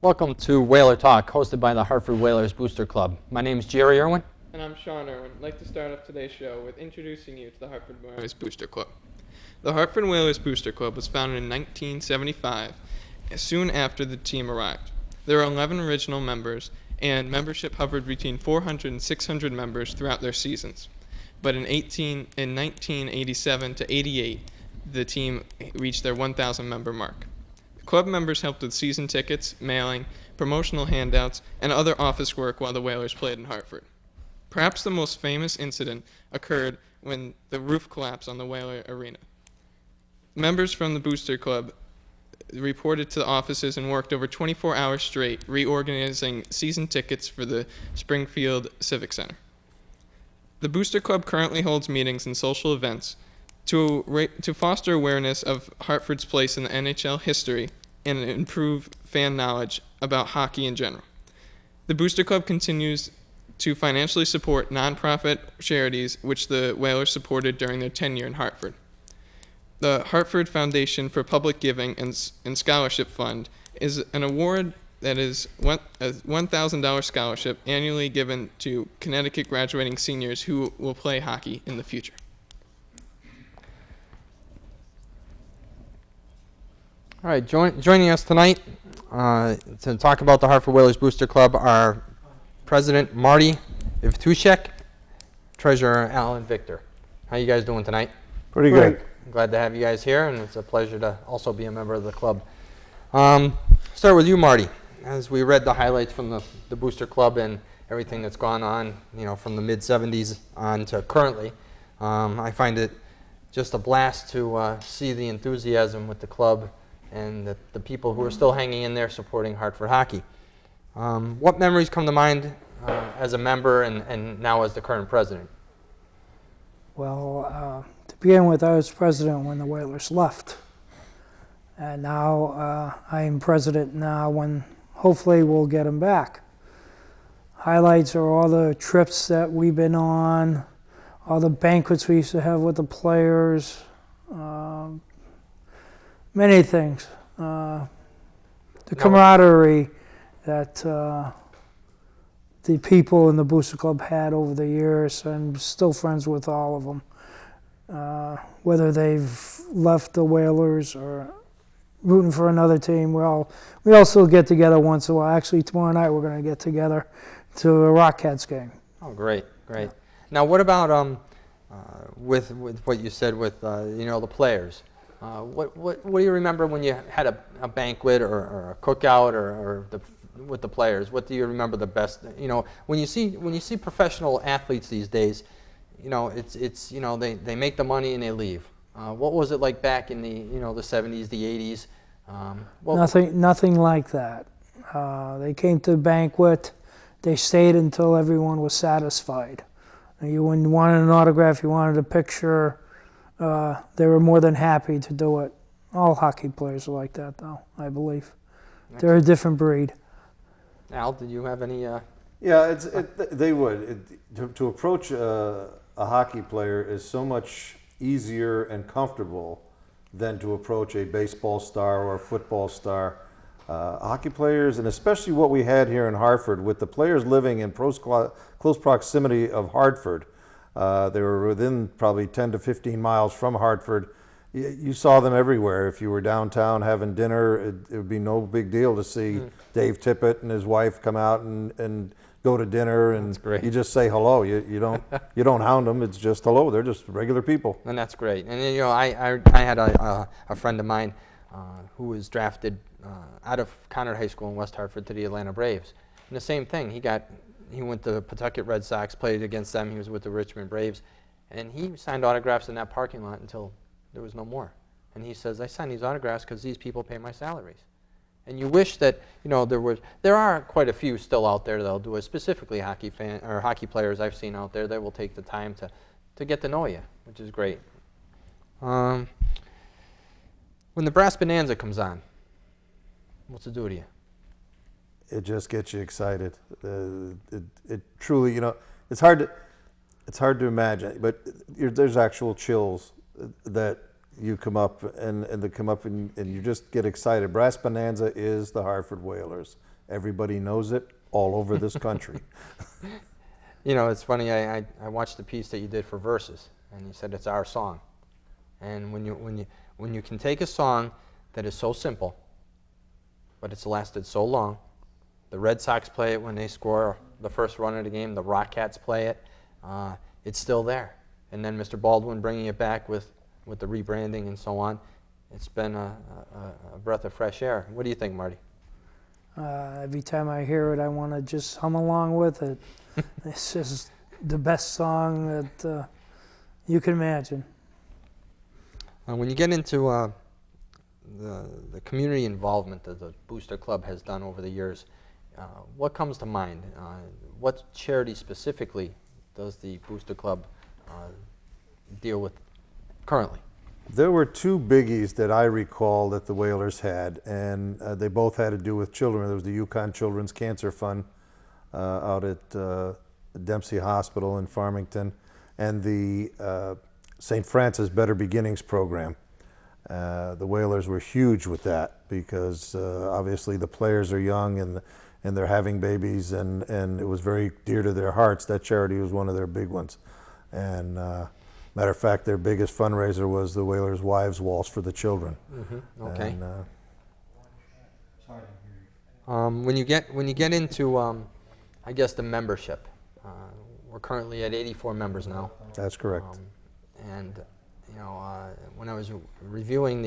Welcome to Whaler Talk, hosted by the Hartford Whalers Booster Club. My name is Jerry Irwin. And I'm Sean Irwin. I'd like to start off today's show with introducing you to the Hartford Whalers Booster Club. The Hartford Whalers Booster Club was founded in 1975, soon after the team arrived. There are 11 original members, and membership hovered between 400 and 600 members throughout their seasons. But in 1987 to 88, the team reached their 1,000 member mark. Club members helped with season tickets, mailing, promotional handouts, and other office work while the Whalers played in Hartford. Perhaps the most famous incident occurred when the roof collapsed on the Whaler Arena. Members from the Booster Club reported to the offices and worked over 24 hours straight, reorganizing season tickets for the Springfield Civic Center. The Booster Club currently holds meetings and social events to foster awareness of Hartford's place in the NHL history and improve fan knowledge about hockey in general. The Booster Club continues to financially support nonprofit charities which the Whalers supported during their tenure in Hartford. The Hartford Foundation for Public Giving and Scholarship Fund is an award that is a $1,000 scholarship annually given to Connecticut graduating seniors who will play hockey in the future. All right, joining us tonight to talk about the Hartford Whalers Booster Club are President Marty, Evtushek, Treasurer Alan Victor. How you guys doing tonight? Pretty good. I'm glad to have you guys here, and it's a pleasure to also be a member of the club. Start with you, Marty. As we read the highlights from the Booster Club and everything that's gone on, from the mid-'70s on to currently, I find it just a blast to see the enthusiasm with the club and the people who are still hanging in there supporting Hartford hockey. What memories come to mind as a member and now as the current president? Well, to begin with, I was president when the Whalers left. And now I am president now when hopefully we'll get them back. Highlights are all the trips that we've been on, all the banquets we used to have with the players, many things. The camaraderie that the people in the Booster Club had over the years. I'm still friends with all of them. Whether they've left the Whalers or rooting for another team, we all still get together once in a while. Actually, tomorrow night we're going to get together to a Rockcats game. Oh, great. Now, what about with what you said with the players? What do you remember when you had a banquet or a cookout or with the players? What do you remember the best? When you see professional athletes these days, it's they make the money and they leave. What was it like back in the the 70s, the 80s? Nothing like that. They came to the banquet. They stayed until everyone was satisfied. You wanted an autograph, you wanted a picture. They were more than happy to do it. All hockey players are like that, though, I believe. Excellent. They're a different breed. Al, did you have any? Yeah, they would. To approach a hockey player is so much easier and comfortable than to approach a baseball star or a football star. Hockey players, and especially what we had here in Hartford, with the players living in close proximity of Hartford. They were within probably 10 to 15 miles from Hartford. You saw them everywhere. If you were downtown having dinner, it would be no big deal to see Dave Tippett and his wife come out and go to dinner, and that's great. You just say hello. You don't hound them. It's just hello. They're just regular people. And that's great. And I had a friend of mine who was drafted out of Conard High School in West Hartford to the Atlanta Braves. And the same thing. He went to the Pawtucket Red Sox, played against them. He was with the Richmond Braves, and he signed autographs in that parking lot until there was no more. And he says, I signed these autographs because these people pay my salaries. And you wish that there are quite a few still out there that'll do it. Specifically hockey players I've seen out there that will take the time to get to know you, which is great. When the Brass Bonanza comes on, what's it do to you? It just gets you excited. It truly, it's hard to imagine, but there's actual chills that you come up and you just get excited. Brass Bonanza is the Hartford Whalers. Everybody knows it all over this country. You know, it's funny. I watched the piece that you did for Versus, and you said it's our song. And when you can take a song that is so simple, but it's lasted so long. The Red Sox play it when they score the first run of the game. The Rockets play it. It's still there. And then Mr. Baldwin bringing it back with the rebranding and so on. It's been a breath of fresh air. What do you think, Marty? Every time I hear it, I want to just hum along with it. It's just the best song that you can imagine. When you get into the community involvement that the Booster Club has done over the years, what comes to mind? What charity specifically does the Booster Club deal with currently? There were two biggies that I recall that the Whalers had, and they both had to do with children. There was the Yukon Children's Cancer Fund out at Dempsey Hospital in Farmington, and the St. Francis Better Beginnings program. The Whalers were huge with that because obviously the players are young and they're having babies, and it was very dear to their hearts. That charity was one of their big ones. And matter of fact, their biggest fundraiser was the Whalers' Wives' Waltz for the children. Mm-hmm. Okay. And, when you get into, I guess, the membership, we're currently at 84 members now. that's correct. And you know, when I was reviewing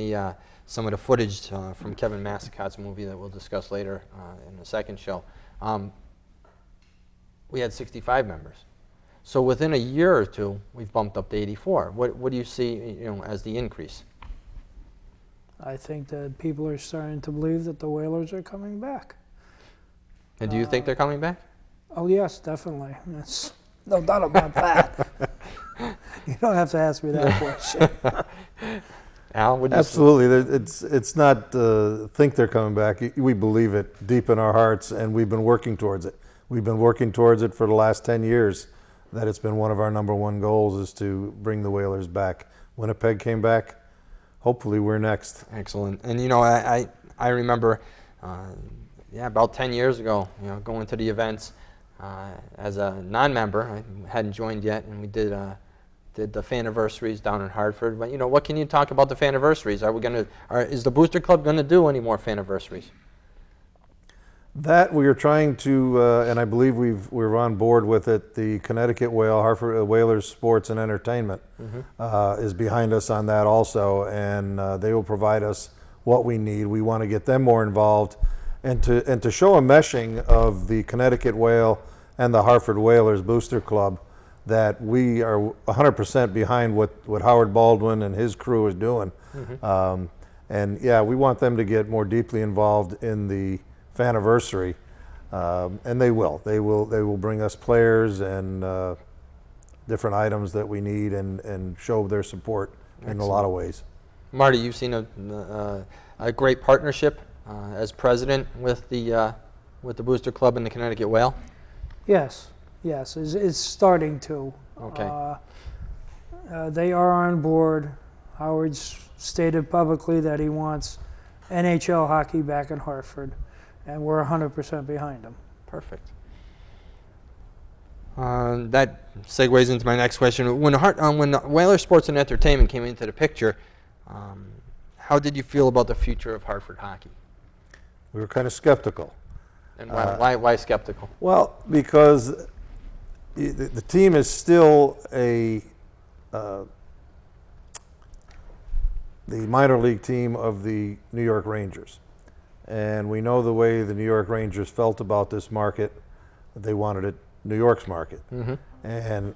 some of the footage from Kevin Massicotte's movie that we'll discuss later in the second show, we had 65 members. So within a year or two, we've bumped up to 84. What do you see, as the increase? I think that people are starting to believe that the Whalers are coming back. And do you think they're coming back? Oh yes, definitely. That's no doubt about that. You don't have to ask me that question. Al, would you Absolutely. It's not think they're coming back. We believe it deep in our hearts, and we've been working towards it. We've been working towards it for the last 10 years. That it's been one of our number one goals is to bring the Whalers back. Winnipeg came back. Hopefully we're next. Excellent. And I remember, about 10 years ago, going to the events as a non-member. I hadn't joined yet, and we did the fan-anniversaries down in Hartford. But what can you talk about the fan-anniversaries? Is the Booster Club going to do any more fan-anniversaries? That we are trying to, and I believe we're on board with it. The Connecticut Hartford Whalers Sports and Entertainment is behind us on that also, and they will provide us what we need. We want to get them more involved, and to show a meshing of the Connecticut Whale and the Hartford Whalers Booster Club, that we are 100% behind what Howard Baldwin and his crew is doing. And yeah, we want them to get more deeply involved in the anniversary, and they will. They will bring us players and different items that we need, and show their support in a lot of ways. Marty, you've seen a great partnership as president with the Booster Club and the Connecticut Whale. Yes, it's starting to. Okay. They are on board. Howard's stated publicly that he wants NHL hockey back in Hartford, and we're 100% behind him. Perfect. That segues into my next question. When Whaler Sports and Entertainment came into the picture, how did you feel about the future of Hartford hockey? We were kind of skeptical. And why skeptical? Well, because the team is still the minor league team of the New York Rangers. And we know the way the New York Rangers felt about this market. They wanted it New York's market. And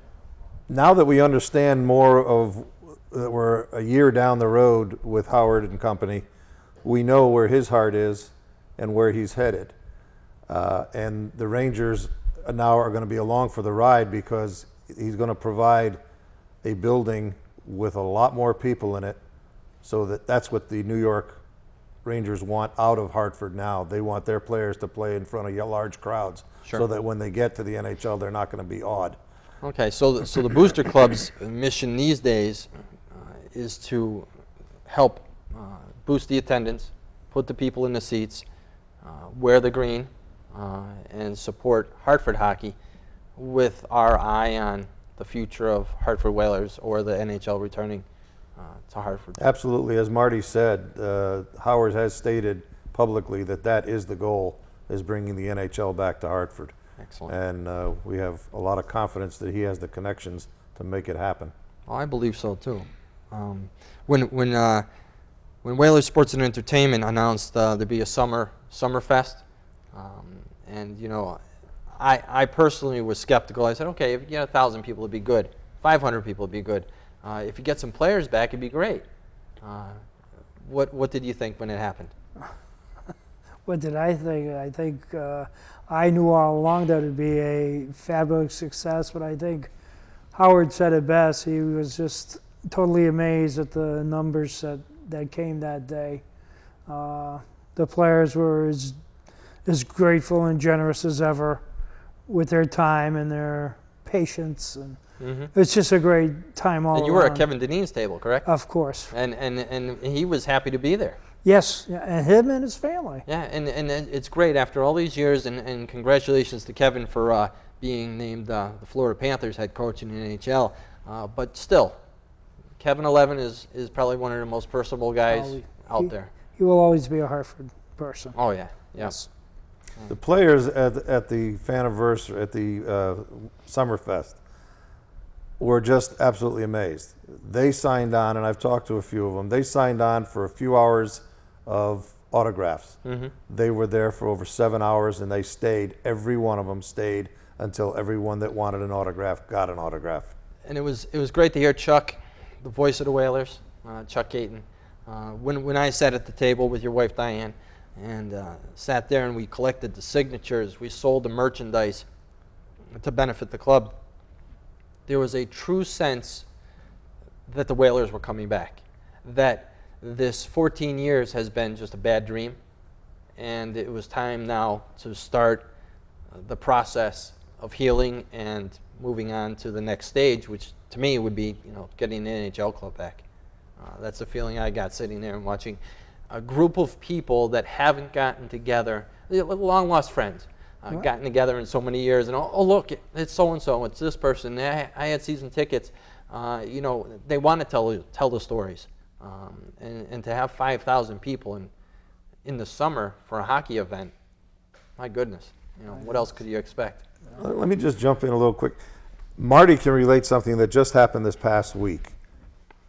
now that we understand more of that, we're a year down the road with Howard and company, we know where his heart is and where he's headed. And the Rangers now are going to be along for the ride, because he's going to provide a building with a lot more people in it, so that's what the New York Rangers want out of Hartford now. They want their players to play in front of large crowds, so that when they get to the NHL, they're not going to be awed. Okay, so the Booster Club's mission these days is to help boost the attendance, put the people in the seats, wear the green, and support Hartford hockey with our eye on the future of Hartford Whalers or the NHL returning to Hartford. Absolutely. As Marty said, Howard has stated publicly that is the goal, is bringing the NHL back to Hartford. Excellent. And we have a lot of confidence that he has the connections to make it happen. Oh, I believe so too. When Whalers Sports and Entertainment announced there'd be a Summerfest, and you know, I personally was skeptical. I said, okay, if you get 1,000 people, it'd be good. 500 people, it'd be good. If you get some players back, it'd be great. What did you think when it happened? What did I think? I think I knew all along that it'd be a fabulous success, but I think Howard said it best. He was just totally amazed at the numbers that came that day. The players were as grateful and generous as ever with their time and their patience, and it's just a great time all around. And you were at Kevin Dineen's table, correct? Of course. And he was happy to be there. Yes, and him and his family. Yeah, and it's great after all these years, and congratulations to Kevin for being named the Florida Panthers head coach in the NHL. But still, Kevin 11 is probably one of the most personable guys out there. He will always be a Hartford person. Oh yeah, yes. The players at the Faniversary, at the Summerfest, were just absolutely amazed. They signed on, and I've talked to a few of them. They signed on for a few hours of autographs. They were there for over 7 hours, and they stayed. Every one of them stayed until everyone that wanted an autograph got an autograph. And it was great to hear Chuck, the voice of the Whalers, Chuck Caton. When I sat at the table with your wife Diane, and sat there and we collected the signatures, we sold the merchandise to benefit the club, there was a true sense that the Whalers were coming back, that this 14 years has been just a bad dream, and it was time now to start the process of healing and moving on to the next stage, which to me would be, you know, getting the NHL club back. That's the feeling I got sitting there and watching a group of people that haven't gotten together, long lost friends, gotten together in so many years, and oh look, it's so and so, it's this person. I had season tickets. You know, they want to tell the stories, and to have 5,000 people in the summer for a hockey event, my goodness, you know, what else could you expect? Let me just jump in a little quick. Marty can relate something that just happened this past week.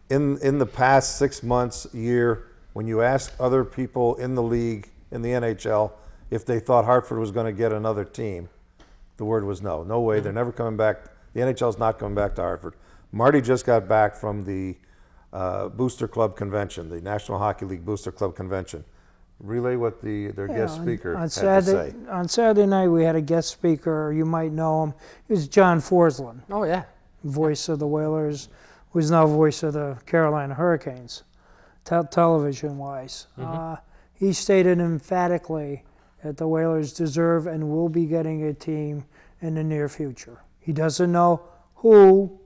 In the past 6 months, year, when you ask other people in the league, in the NHL, if they thought Hartford was going to get another team, the word was no. No way. They're never coming back. The NHL's not coming back to Hartford. Marty just got back from the Booster Club Convention, the National Hockey League Booster Club Convention. Relay what their guest speaker had to say. On Saturday night, we had a guest speaker. You might know him. It was John Forsland, Oh yeah, voice of the Whalers, who's now voice of the Carolina Hurricanes, television-wise. He stated emphatically that the Whalers deserve and will be getting a team in the near future. He doesn't know who,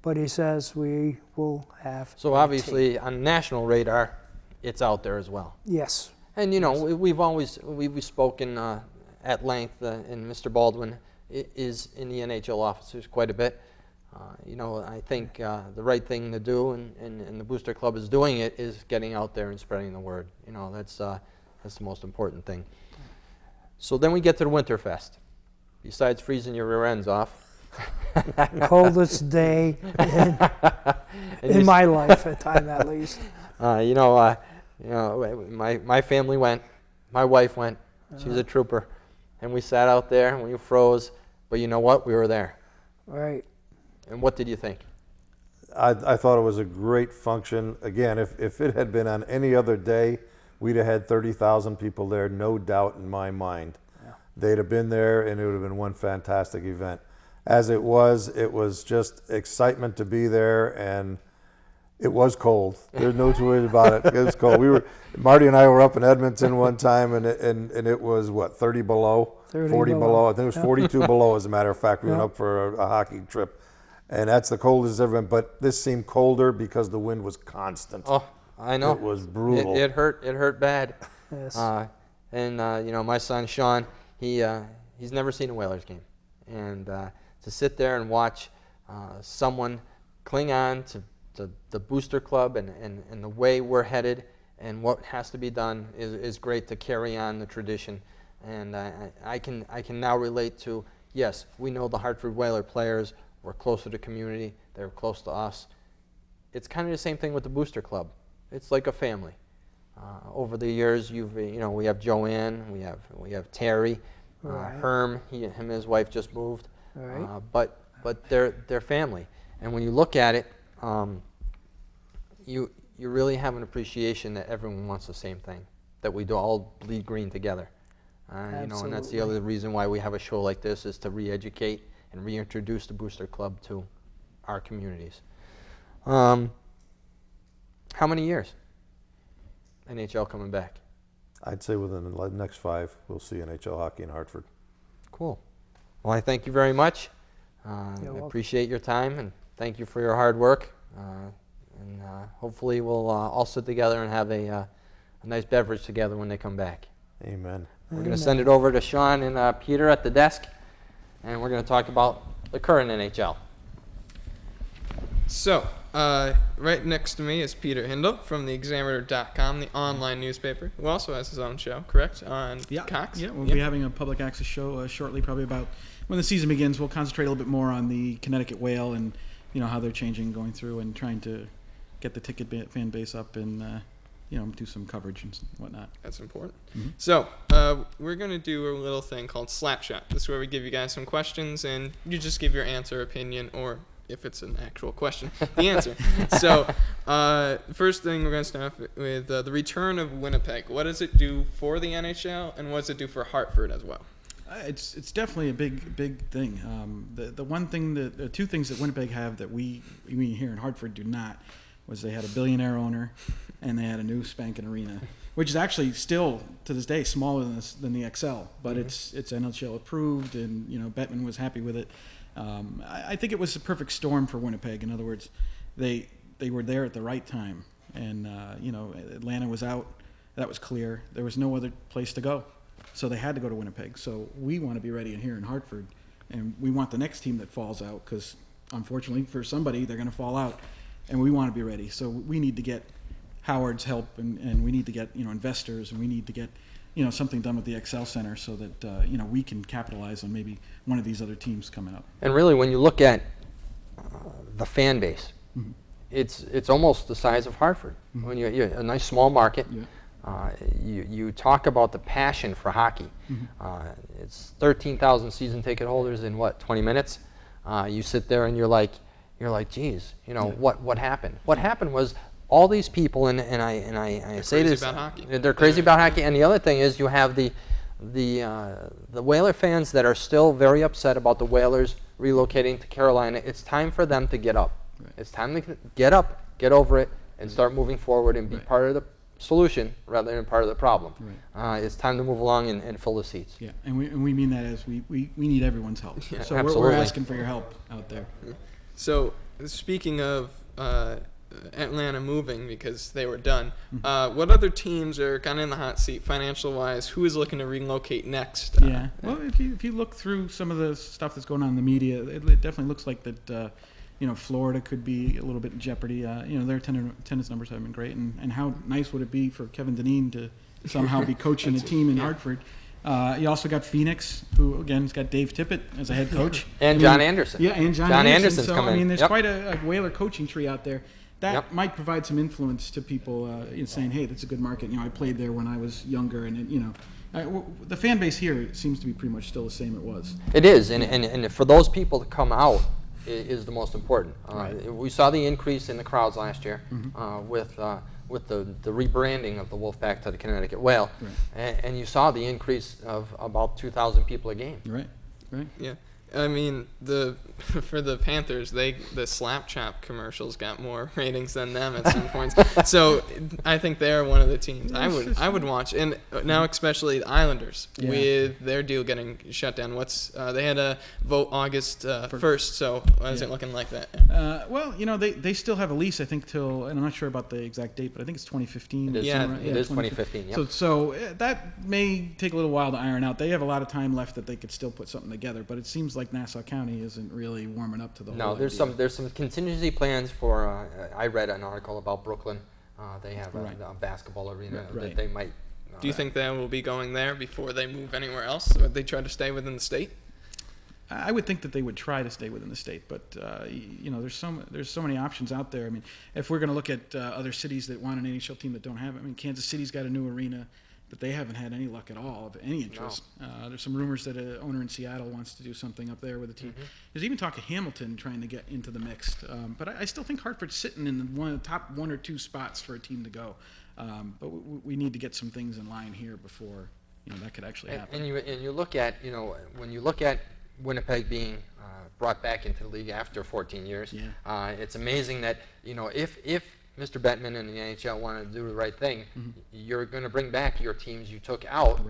but he says we will have so obviously on national radar, it's out there as well. Yes. And you know, we've spoken at length, and Mr. Baldwin is in the NHL offices quite a bit. You know, I think the right thing to do, and the Booster Club is doing it, is getting out there and spreading the word. You know, that's the most important thing. So then we get to the Winterfest. Besides freezing your rear ends off. Coldest day in my life, at time at least. You know, my family went, my wife went. She's a trooper, and we sat out there and we froze. But you know what? We were there. Right. And what did you think? I thought it was a great function. Again, if it had been on any other day, we'd have had 30,000 people there, no doubt in my mind. Yeah. They'd have been there, and it would have been one fantastic event. As it was just excitement to be there, and it was cold. There's no two ways about it. It was cold. Marty and I were up in Edmonton one time, and it was, what, 30 below? 40 below. I think it was 42 below, as a matter of fact. We went up for a hockey trip. And that's the coldest it's ever been. But this seemed colder because the wind was constant. Oh, I know. It was brutal. It hurt bad. Yes. And you know, my son Sean, he's never seen a Whalers game, and to sit there and watch someone cling on to the Booster Club and the way we're headed and what has to be done is great to carry on the tradition. And I can now relate to, yes, we know the Hartford Whaler players were close to the community, they were close to us. It's kind of the same thing with the Booster Club. It's like a family. Over the years, we have Joanne, we have Terry, Right. Herm, him and his wife just moved, Right. but they're family. And when you look at it, you really have an appreciation that everyone wants the same thing, that we do all bleed green together. And that's the Absolutely. other reason why we have a show like this, is to re-educate and reintroduce the Booster Club to our communities. How many years? NHL coming back. I'd say within the next 5, we'll see NHL hockey in Hartford. Cool. Well, I thank you very much. You're I welcome. appreciate your time, and thank you for your hard work. And hopefully we'll all sit together and have a nice beverage together when they come back. Amen. We're going to send it over to Sean and Peter at the desk, and we're going to talk about the current NHL. So, right next to me is Peter Hindle from the Examiner.com, the online newspaper, who also has his own show, correct? On Cox? Yeah, we'll be having a public access show shortly, probably about when the season begins. We'll concentrate a little bit more on the Connecticut Whale and how they're changing, going through, and trying to get the ticket fan base up and do some coverage and whatnot. That's important. Mm-hmm. So, we're going to do a little thing called Slapshot. This is where we give you guys some questions, and you just give your answer, opinion, or if it's an actual question, the answer. So, first thing we're going to start with the return of Winnipeg. What does it do for the NHL, and what does it do for Hartford as well? It's definitely a big thing. The one thing the two things that Winnipeg have that we here in Hartford do not was they had a billionaire owner and they had a new spanking arena, which is actually still to this day smaller than the XL, but it's NHL approved, and Bettman was happy with it. I think it was a perfect storm for Winnipeg. In other words, they were there at the right time, and Atlanta was out. That was clear. There was no other place to go, so they had to go to Winnipeg. So we want to be ready here in Hartford, and we want the next team that falls out, because unfortunately for somebody they're going to fall out, and we want to be ready. So we need to get Howard's help, and we need to get investors, and we need to get something done with the XL Center so that we can capitalize on maybe one of these other teams coming up. And really, when you look at the fan base, it's almost the size of Hartford. When you're a nice small market, you talk about the passion for hockey. It's 13,000 season ticket holders in 20 minutes. You sit there and you're like, geez, what happened? What happened was all these people, and I say this, about hockey. They're crazy about hockey. And the other thing is, you have the Whaler fans that are still very upset about the Whalers relocating to Carolina. It's time for them to get up. Right. It's time to get up, get over it, and start moving forward and be Right. part of the solution rather than part of the problem. Right. It's time to move along and fill the seats. Yeah, and we mean that as we need everyone's help. Yeah, so we're absolutely. asking for your help out there. So, speaking of Atlanta moving because they were done, what other teams are kind of in the hot seat financial-wise? Who is looking to relocate next? Yeah. Well, if you look through some of the stuff that's going on in the media, it definitely looks like that. Florida could be a little bit in jeopardy. Their attendance numbers haven't been great, and how nice would it be for Kevin Dineen to somehow be coaching a team in Hartford? You also got Phoenix, who again has got Dave Tippett as a head coach, And John Anderson. Yeah, and John Anderson's So coming. there's Yep. quite a Whaler coaching tree out there. That Yep. might provide some influence to people in saying, "Hey, that's a good market." I played there when I was younger, and the fan base here seems to be pretty much still the same it was. It is, and for those people to come out is the most important. Right. We saw the increase in the crowds last year with the rebranding of the Wolfpack to the Connecticut Whale, Right. and you saw the increase of about 2,000 people a game. Right. Yeah. I mean, for the Panthers, the slap chop commercials got more ratings than them at some points. So I think they're one of the teams I would watch. And now especially the Islanders with their deal getting shut down. They had a vote August 1st. So why is it looking like that? Well, they still have a lease, I think, till, and I'm not sure about the exact date, but I think it's 2015. It is, it is 2015. Yep. So that may take a little while to iron out. They have a lot of time left that they could still put something together, but it seems like Nassau County isn't really warming up to the whole No, there's some contingency plans for. I read an article about Brooklyn. They have a basketball arena that they might. Do you think they will be going there before they move anywhere else? Or they try to stay within the state? I would think that they would try to stay within the state, but there's so many options out there. I mean, if we're going to look at other cities that want an NHL team that don't have it, I mean, Kansas City's got a new arena that they haven't had any luck at all of any interest. No. There's some rumors that an owner in Seattle wants to do something up there with a team. Mm-hmm. There's even talk of Hamilton trying to get into the mix. But I still think Hartford's sitting in the top 1 or 2 spots for a team to go. But we need to get some things in line here before that could actually happen. And you look at when you look at Winnipeg being brought back into the league after 14 years, it's amazing that if Mr. Bettman and the NHL wanted to do the right thing, you're going to bring back your teams you took out,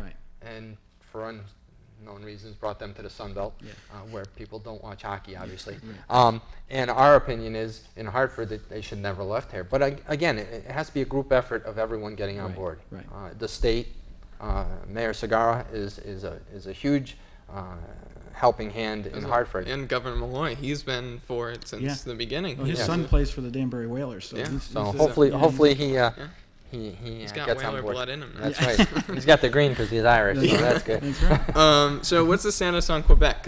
and for unknown reasons brought them to the Sun Belt, where people don't watch hockey, obviously. And our opinion is in Hartford that they should never left here. But again, it has to be a group effort of everyone getting on board. The state, Mayor Segarra is a huge helping hand in Hartford. And Governor Malloy, he's been for it since the beginning. Well, his son plays for the Danbury Whalers, so hopefully he he's got gets Whaler on board. blood in him. That's right. He's got the green because he's Irish, so that's good. That's right. So what's the status on Quebec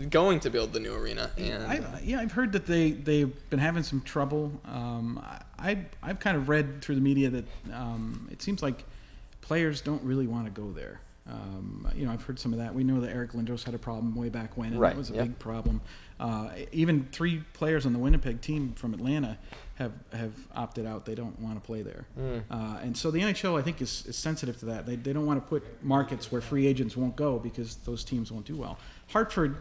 going to build the new arena? And I've heard that they've been having some trouble. I've kind of read through the media that it seems like players don't really want to go there. I've heard some of that. We know that Eric Lindros had a problem way back when, and that was a big problem. Even 3 players on the Winnipeg team from Atlanta have opted out. They don't want to play there. And so the NHL, I think, is sensitive to that. They don't want to put markets where free agents won't go because those teams won't do well. Hartford,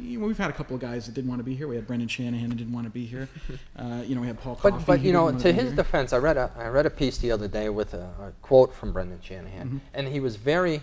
we've had a couple of guys that didn't want to be here. We had Brendan Shanahan who didn't want to be here. We had Paul Coffey. But to his defense, I read a piece the other day with a quote from Brendan Shanahan, and he was very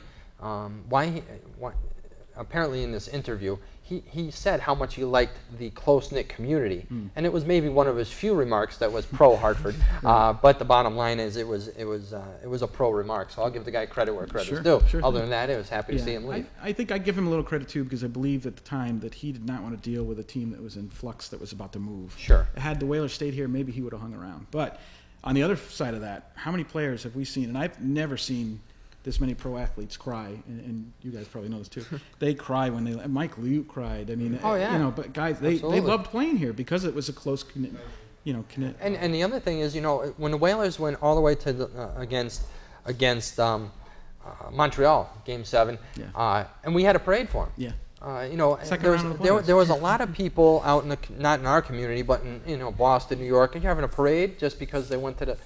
apparently in this interview, he said how much he liked the close-knit community, and it was maybe one of his few remarks that was pro-Hartford. But the bottom line is it was a pro remark. So I'll give the guy credit where credit's due. Other than that, I was happy to see him leave. I think I give him a little credit too because I believe at the time that he did not want to deal with a team that was in flux that was about to move. Sure. Had the Whalers stayed here, maybe he would have hung around. But on the other side of that, how many players have we seen? And I've never seen this many pro athletes cry, and you guys probably know this too. They cry when Mike Liu cried. I mean, but guys, they loved playing here because it was a close commitment. And the other thing is, when the Whalers went all the way to against Montreal, Game 7, and we had a parade for them. There was a lot of people out not in our community, but in Boston, New York, and you're having a parade just because they went to the.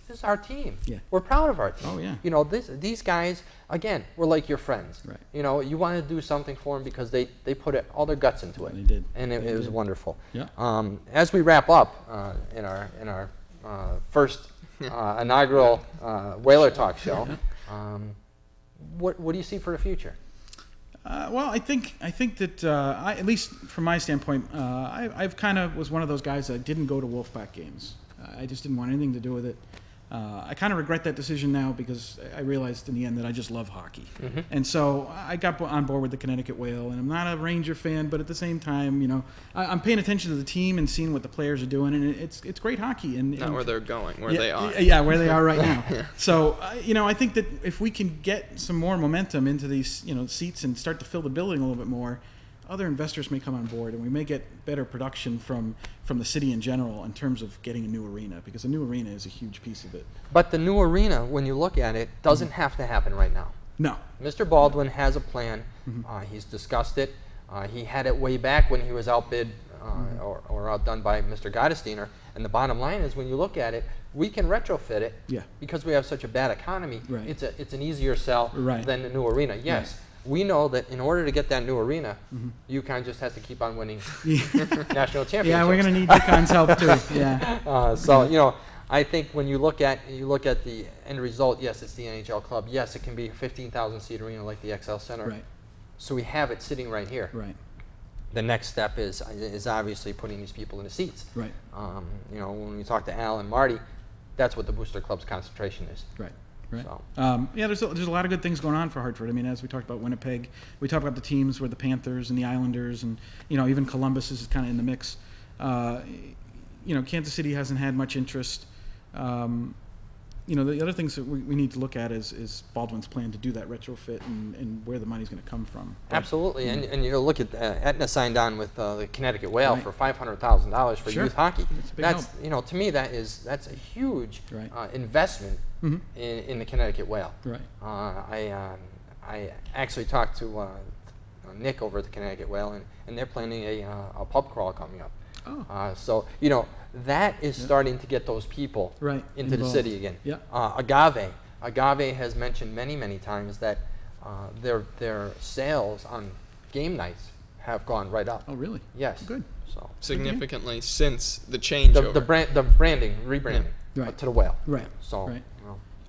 This is our team. We're proud of our team. Oh yeah. These guys, again, we're like your friends. Right. You want to do something for them because they put all their guts into it. They did. And it was wonderful. Yeah. As we wrap up in our first inaugural Whaler Talk show, what do you see for the future? Well, I think that at least from my standpoint, I've kind of was one of those guys that didn't go to Wolfpack games. I just didn't want anything to do with it. I kind of regret that decision now because I realized in the end that I just love hockey. And so I got on board with the Connecticut Whale, and I'm not a Ranger fan, but at the same time, I'm paying attention to the team and seeing what the players are doing, and it's great hockey. And where they're going, where they are. Yeah, where they are right now. So, I think that if we can get some more momentum into these, seats and start to fill the building a little bit more, other investors may come on board, and we may get better production from the city in general in terms of getting a new arena, because a new arena is a huge piece of it. But the new arena, when you look at it, doesn't have to happen right now. No. Mr. Baldwin has a plan. He's discussed it. He had it way back when he was outbid or outdone by Mr. Gottesdiener. And the bottom line is, when you look at it, we can retrofit it because we have such a bad economy. Right. It's an easier sell than the new arena. Yes. Right. we know that in order to get that new arena, UConn just has to keep on winning national championships. Yeah, we're going to need UConn's help too. Yeah. So I think when you look at the end result, yes, it's the NHL club. Yes, it can be a 15,000 seat arena like the XL Center. Right. So we have it sitting right here. Right. The next step is obviously putting these people in the seats. Right. When we talk to Al and Marty, that's what the Booster Club's concentration is. Right. Right. So. Yeah, there's a lot of good things going on for Hartford. I mean, as we talked about Winnipeg, we talked about the teams where the Panthers and the Islanders, and even Columbus is kind of in the mix. Kansas City hasn't had much interest. The other things that we need to look at is Baldwin's plan to do that retrofit and where the money's going to come from. Absolutely, and look at Aetna signed on with the Connecticut Whale Right. for $500,000 for Sure. youth hockey. It's a big That's help. to me that's a huge Right. investment Mhm. in the Connecticut Whale. Right. I actually talked to Nick over at the Connecticut Whale, and they're planning a pub crawl coming up. Oh. So that is starting to get those people Right. into the Involved. city again. Yeah. Agave has mentioned many times that their sales on game nights have gone right up. Oh, really? Yes. Good. So Significantly since the changeover. the rebranding Yeah. Right. to the Whale. Right. So Right.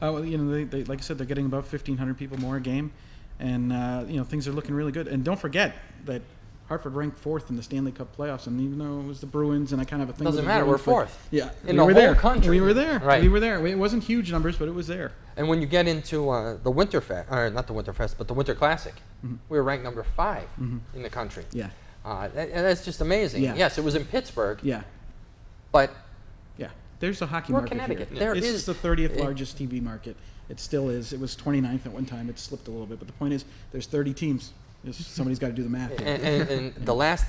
They like I said, they're getting about 1,500 people more a game, and things are looking really good. And don't forget that Hartford ranked 4th in the Stanley Cup playoffs, and even though it was the Bruins and I kind of have a thing. Doesn't with the matter. We're Bruins, but 4th. Yeah, In we the were whole there. country. We were there. Right. We were there. It wasn't huge numbers, but it was there. And when you get into the Winterfest, or not the Winterfest, but the Winter Classic, we were ranked number 5 in the country. Yeah. That's just amazing. Yeah. Yes, it was in Pittsburgh, Yeah. but Yeah. There's a hocky We're market Connecticut. here. There it's is- the 30th largest TV market. It still is. It was 29th at one time. It slipped a little bit, but the point is, there's 30 teams. Somebody's got to do the math. and the last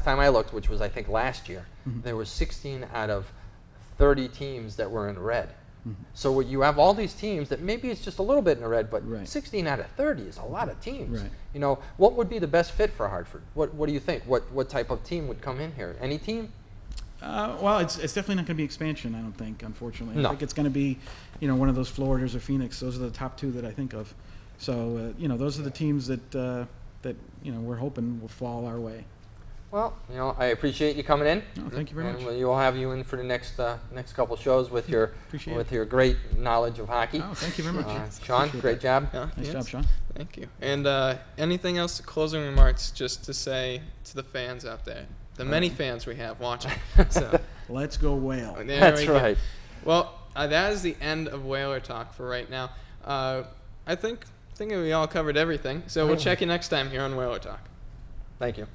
time I looked, which was I think last year, there was 16 out of 30 teams that were in red. So you have all these teams that maybe it's just a little bit in the red, but Right. 16 out of 30 is a lot of teams. Right. What would be the best fit for Hartford? What do you think? What type of team would come in here? Any team? Well, it's definitely not going to be expansion, I don't think, unfortunately. No. I think it's going to be, one of those Floridas or Phoenix. Those are the top 2 that I think of. So, those are the teams that we're hoping will fall our way. Well, I appreciate you coming in. Oh, thank you very much. And we'll have you in for the next couple shows with your Appreciate with it. your great knowledge of hockey. Oh, thank you very much. Sean, Appreciate great job. Yeah, Nice yes. job, Sean. Thank you. And anything else, closing remarks, just to say to the fans out there, the many fans we have watching. So Let's go Whale. there That's we go. right. Well, that is the end of Whaler Talk for right now. I think we all covered everything. So we'll check you next time here on Whaler Talk. Thank you.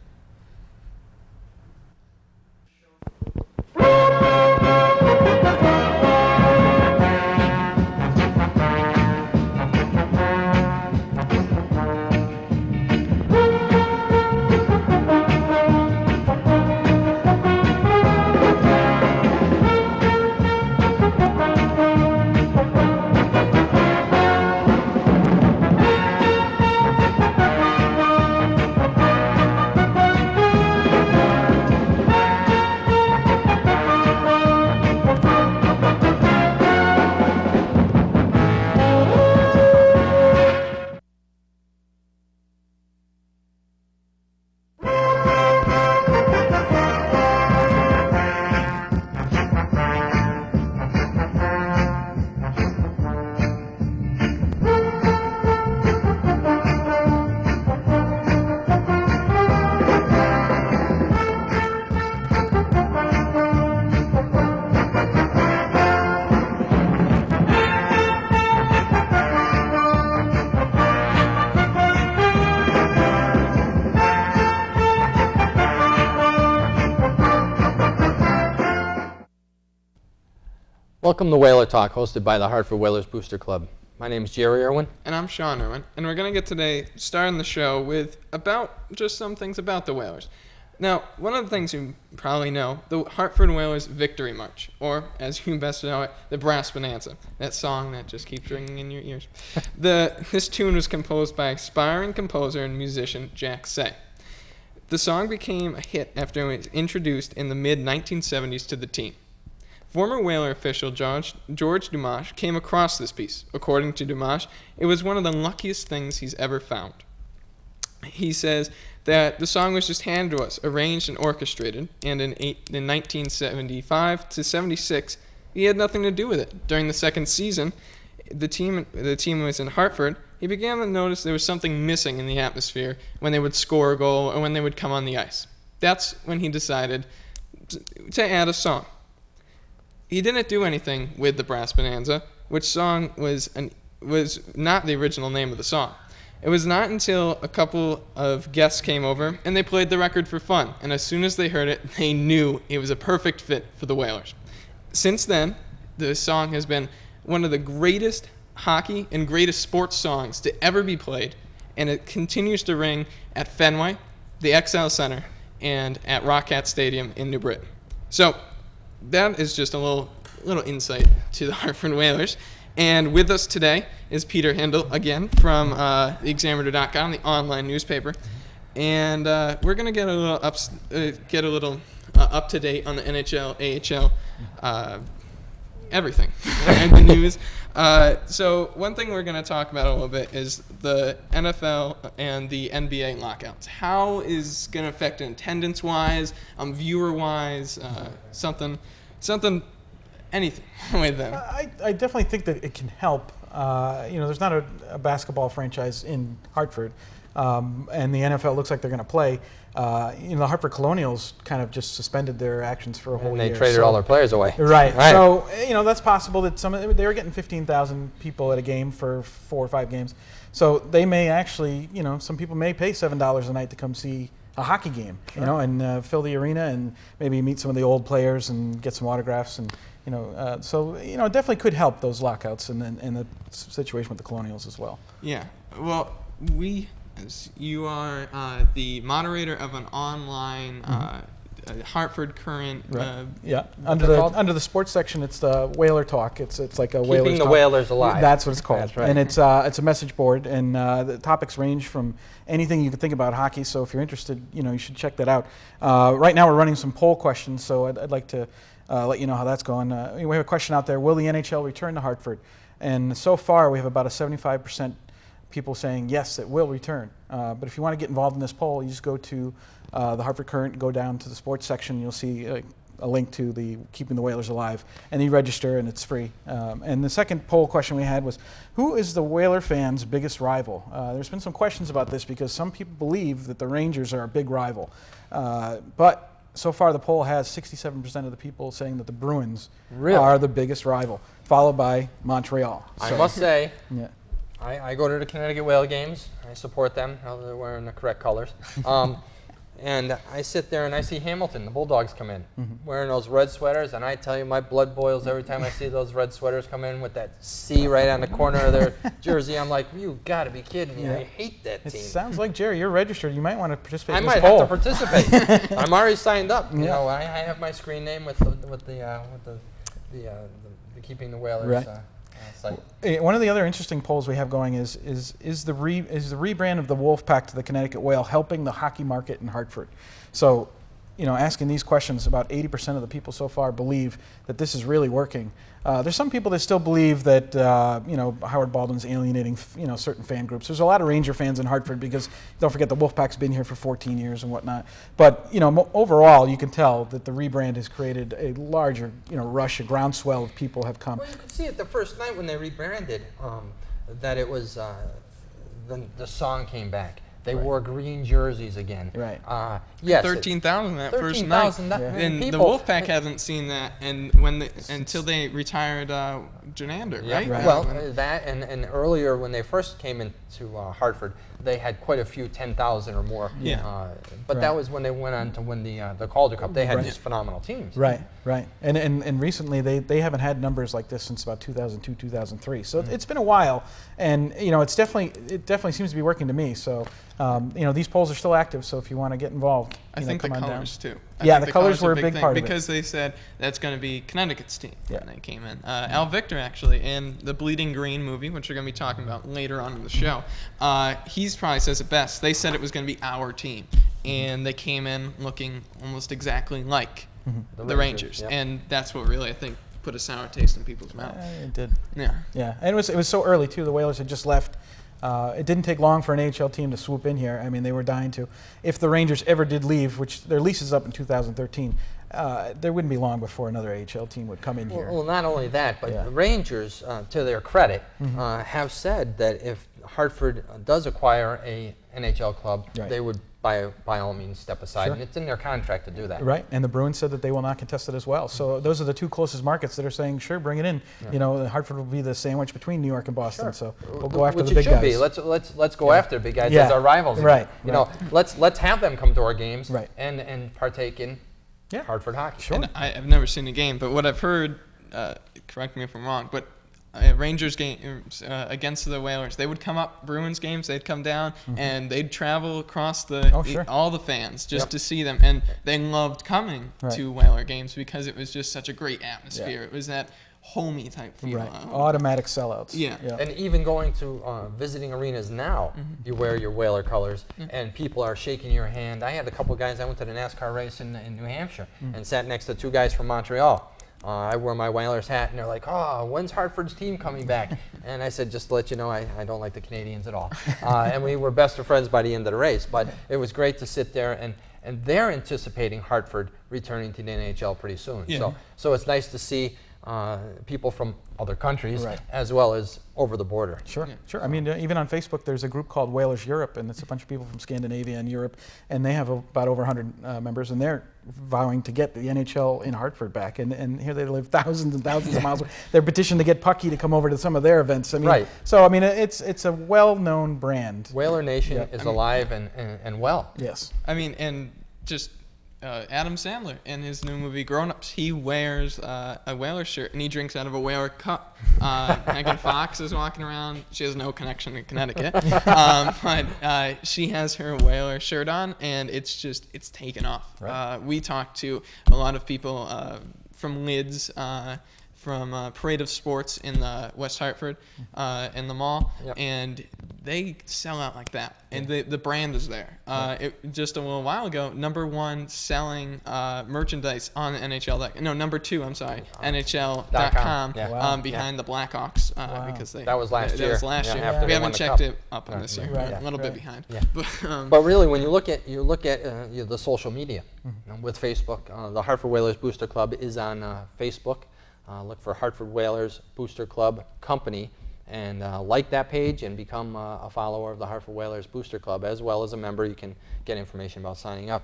Welcome to Whaler Talk, hosted by the Hartford Whalers Booster Club. My name is Jerry Irwin. And I'm Sean Irwin. And we're going to get today starting the show with just some things about the Whalers. Now, one of the things you probably know, the Hartford Whalers Victory March, or as you best know it, the Brass Bonanza, that song that just keeps ringing in your ears. This tune was composed by aspiring composer and musician Jack Say. The song became a hit after it was introduced in the mid-1970s to the team. Former Whaler official George came across this piece. According to Dumas, it was one of the luckiest things he's ever found. He says that the song was just handed to us, arranged and orchestrated, and in 1975 to 76, he had nothing to do with it. During the second season, the team was in Hartford. He began to notice there was something missing in the atmosphere when they would score a goal or when they would come on the ice. That's when he decided to add a song. He didn't do anything with the Brass Bonanza, which song was not the original name of the song. It was not until a couple of guests came over and they played the record for fun, and as soon as they heard it, they knew it was a perfect fit for the Whalers. Since then, the song has been one of the greatest hockey and greatest sports songs to ever be played, and it continues to ring at Fenway, the XL Center, and at Rockcat Stadium in New Britain. So that is just a little insight to the Hartford Whalers. And with us today is Peter Hindle, again, from theexaminer.com, the online newspaper. And we're going to get a little up to date on the NHL, AHL, everything, and the news. So one thing we're going to talk about a little bit is the NFL and the NBA lockouts. How is going to affect attendance-wise, viewer-wise, anything with them? I definitely think that it can help. There's not a basketball franchise in Hartford, and the NFL looks like they're going to play. The Hartford Colonials kind of just suspended their actions for a whole year. And they traded all their players away. Right. So, that's possible that they were getting 15,000 people at a game for 4 or 5 games. So they may actually, some people may pay $7 a night to come see a hockey game, and fill the arena and maybe meet some of the old players and get some autographs. And, it definitely could help those lockouts and the situation with the Colonials as well. Yeah. Well, you are the moderator of an online Hartford Current. Under the sports section, it's the Whaler Talk. It's like a Whalers Keeping the Talk. Whalers alive. That's what it's called. That's right. And it's a message board, and the topics range from anything you can think about hockey. So if you're interested, you should check that out. Right now we're running some poll questions, so I'd like to let you know how that's going. We have a question out there: will the NHL return to Hartford? And so far we have about a 75% people saying yes, it will return. But if you want to get involved in this poll, you just go to the Hartford Current, go down to the sports section, you'll see a link to the Keeping the Whalers Alive, and you register and it's free. And the second poll question we had was, who is the Whaler fans' biggest rival? There's been some questions about this because some people believe that the Rangers are a big rival. But so far the poll has 67% of the people saying that the Bruins are the biggest rival, followed by Montreal. I must say, Yeah. I go to the Connecticut Whale games. I support them. They're wearing the correct colors. And I sit there and I see Hamilton, the Bulldogs, come in wearing those red sweaters. And I tell you, my blood boils every time I see those red sweaters come in with that C right on the corner of their jersey. I'm like, you got to be kidding me. Yeah. I hate that It team. sounds like, Jerry, you're registered. You might want to participate I in this might poll. have to participate. I'm already signed up. You Yeah. know, I have my screen name with the Keeping the Whalers Right. site. One of the other interesting polls we have going is the rebrand of the Wolfpack to the Connecticut Whale helping the hockey market in Hartford? So, asking these questions, about 80% of the people so far believe that this is really working. There's some people that still believe that Howard Baldwin's alienating certain fan groups. There's a lot of Ranger fans in Hartford because don't forget the Wolfpack's been here for 14 years and whatnot. But overall, you can tell that the rebrand has created a larger rush, a groundswell of people have come. Well, you could see it the first night when they rebranded that it was the song came back. They wore green jerseys again. Right. Yes. 13,000 that first night. 13,000. And the people. Wolfpack hasn't seen that, and until they retired Janander, Yeah. right? Right. Well, that and earlier when they first came into Hartford, they had quite a few 10,000 or more. Yeah. But Right. that was when they went on to win the Calder Cup. They had just phenomenal teams. Right. And recently they haven't had numbers like this since about 2002, 2003. So it's been a while, and it definitely seems to be working to me. So these polls are still active. So if you want to get involved, I think the come on colors down. too. Yeah, think the colors were a big thing part of it. because they said that's going to be Connecticut's team Yeah. when they came in. Al Victor actually in the Bleeding Green movie, which we're going to be talking about later on in the show. He's probably says it best. They said it was going to be our team, and they came in looking almost exactly like the Rangers, yep. and that's what really I think put a sour taste in people's mouths. It did. Yeah. Yeah, and it was so early too. The Whalers had just left It didn't take long for an AHL team to swoop in here. I mean, they were dying to. If the Rangers ever did leave, which their lease is up in 2013, there wouldn't be long before another AHL team would come in here. Well, not only that, but Yeah. the Rangers, to their credit, have said that if Hartford does acquire a NHL club, Right. they would by all means step aside, Sure. and it's in their contract to do that. Right, and the Bruins said that they will not contest it as well. So those are the two closest markets that are saying, sure, bring it in. You know, Hartford will be the sandwich between New York and Boston. So we'll go after Which the big it should guys. be. Let's go after the big guys Yeah. as our rivals. Right, You know, let's have them come to our games Right. and partake in Yeah. Hartford hockey. Sure. And I've never seen a game, but what I've heard, correct me if I'm wrong, but Rangers games against the Whalers, they would come up, Bruins games, they'd come down, and they'd travel across all the fans just to see them. And they loved coming to Whaler games because it was just such a great atmosphere. It was that homey type feel. Right. Automatic sellouts. Yeah. And even going to visiting arenas now, you wear your Whaler colors, and people are shaking your hand. I had a couple guys, I went to the NASCAR race in New Hampshire and sat next to two guys from Montreal. I wore my Whalers hat, and they're like, oh, when's Hartford's team coming back? And I said, just to let you know, I don't like the Canadians at all. And we were best of friends by the end of the race. But it was great to sit there, and they're anticipating Hartford returning to the NHL pretty soon. Yeah. So it's nice to see people from other countries Right. as well as over the border. Sure, sure. I mean, even on Facebook, there's a group called Whalers Europe, and it's a bunch of people from Scandinavia and Europe, and they have about over 100 members, and they're vowing to get the NHL in Hartford back. And here they live thousands and thousands of miles away. They're petitioning to get Pucky to come over to some of their events. I mean, Right. So I mean, it's a well-known brand. Whaler Nation is alive and well. Yes. I mean, and just Adam Sandler in his new movie Grown Ups, he wears a Whaler shirt and he drinks out of a Whaler cup. Megan Fox is walking around. She has no connection to Connecticut, but she has her Whaler shirt on, and it's taken off. Right. We talked to a lot of people from Lids, from Parade of Sports in the West Hartford, in the mall, and they sell out like that, and the brand is there. Just a little while ago, #1 selling merchandise on the NHL. No, #2. I'm sorry, NHL.com behind the Blackhawks because That was last year. That was last Yeah, year. after We they haven't won the checked cup. it up on this year. Right. A little bit behind. Yeah. But, But really, when you look at the social media with Facebook, the Hartford Whalers Booster Club is on Facebook. Look for Hartford Whalers Booster Club Company and like that page and become a follower of the Hartford Whalers Booster Club. As well as a member, you can get information about signing up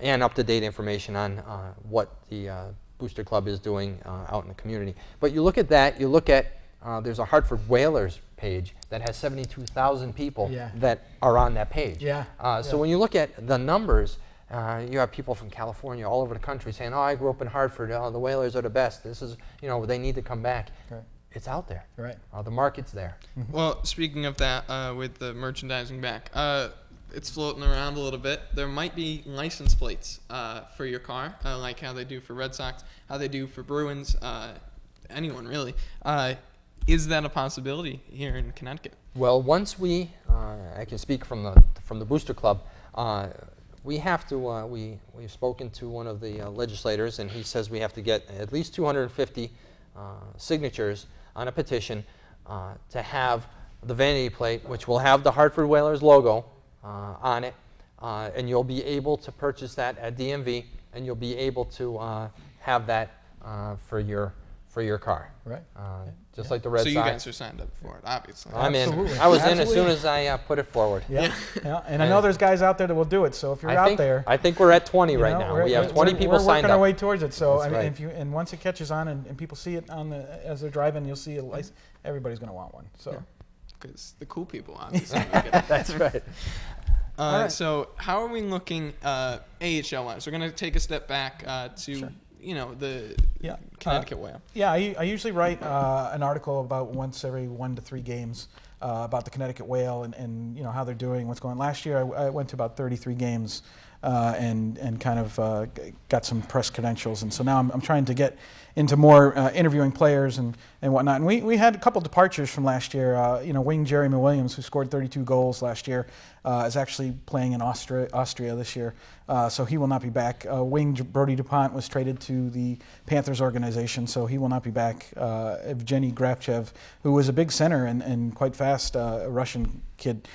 and up-to-date information on what the Booster Club is doing out in the community. But you look at that, there's a Hartford Whalers page that has 72,000 people that are on that page. So when you look at the numbers, you have people from California all over the country saying, oh, I grew up in Hartford, the Whalers are the best. This is, they need to come back. Right. It's out there. Right. The market's there. Well, speaking of that, with the merchandising back, it's floating around a little bit. There might be license plates for your car, like how they do for Red Sox, how they do for Bruins, anyone really. Is that a possibility here in Connecticut? Well, once I can speak from the Booster Club, we have to, we've spoken to one of the legislators, and he says we have to get at least 250 signatures on a petition to have the vanity plate, which will have the Hartford Whalers logo on it, and you'll be able to purchase that at DMV, and you'll be able to have that for your car. Right. Just like the Red So Sox. you guys are signed up for it, obviously. I'm in. Absolutely. I was in as Absolutely. soon as I put it forward. Yeah. And I know there's guys out there that will do it. So if you're out there, I think we're at 20 right you know, now. We have 20 people we're signed working our up. way towards it. So That's I mean, right. and once it catches on and people see it as they're driving, you'll see a license. Everybody's going to want one. So Because the cool people, obviously. will get it. That's right. right. So how are we looking AHL-wise? We're going to take a step back to the Connecticut Whale. Yeah, I usually write an article about once every 1 to 3 games about the Connecticut Whale and how they're doing, what's going on. Last year I went to about 33 games and kind of got some press credentials, and so now I'm trying to get into more interviewing players and whatnot. And we had a couple departures from last year. Wing Jeremy Williams, who scored 32 goals last year, is actually playing in Austria this year, so he will not be back. Wing Brody DuPont was traded to the Panthers organization, so he will not be back. Evgeny Grafchev, who was a big center and quite fast, passed, a Russian kid,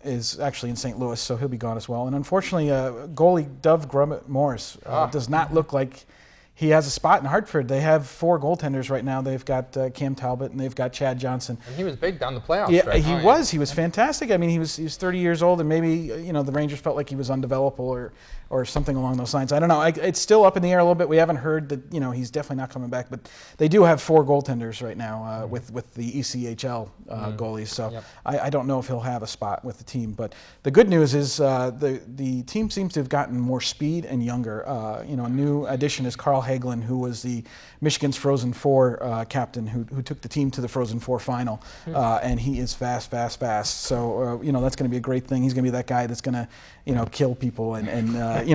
is actually in St. Louis, so he'll be gone as well. And unfortunately, goalie Dove Grummett Morris does not look like he has a spot in Hartford. They have 4 goaltenders right now. They've got Cam Talbot and they've got Chad Johnson. And he was big down the playoffs. Yeah, stretch. he was fantastic. I mean, he was 30 years old, and maybe the Rangers felt like he was undevelopable or something along those lines. I don't know. It's still up in the air a little bit. We haven't heard that he's definitely not coming back, but they do have 4 goaltenders right now with the ECHL goalies. So Yep. I don't know if he'll have a spot with the team. But the good news is the team seems to have gotten more speed and younger. A new addition is Carl Hagelin, who was the Michigan's Frozen Four captain, who took the team to the Frozen Four final, and he is fast. So that's going to be a great thing. He's going to be that guy that's going to kill people and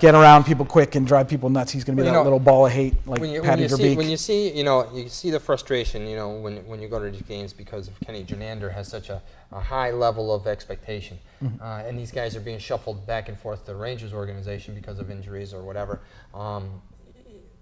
get around people quick and drive people nuts. He's going to be that little ball of hate like Patty Verbeek. When you see the frustration, when you go to these games because of Kenny Gernander has such a high level of expectation, and these guys are being shuffled back and forth to the Rangers organization because of injuries or whatever.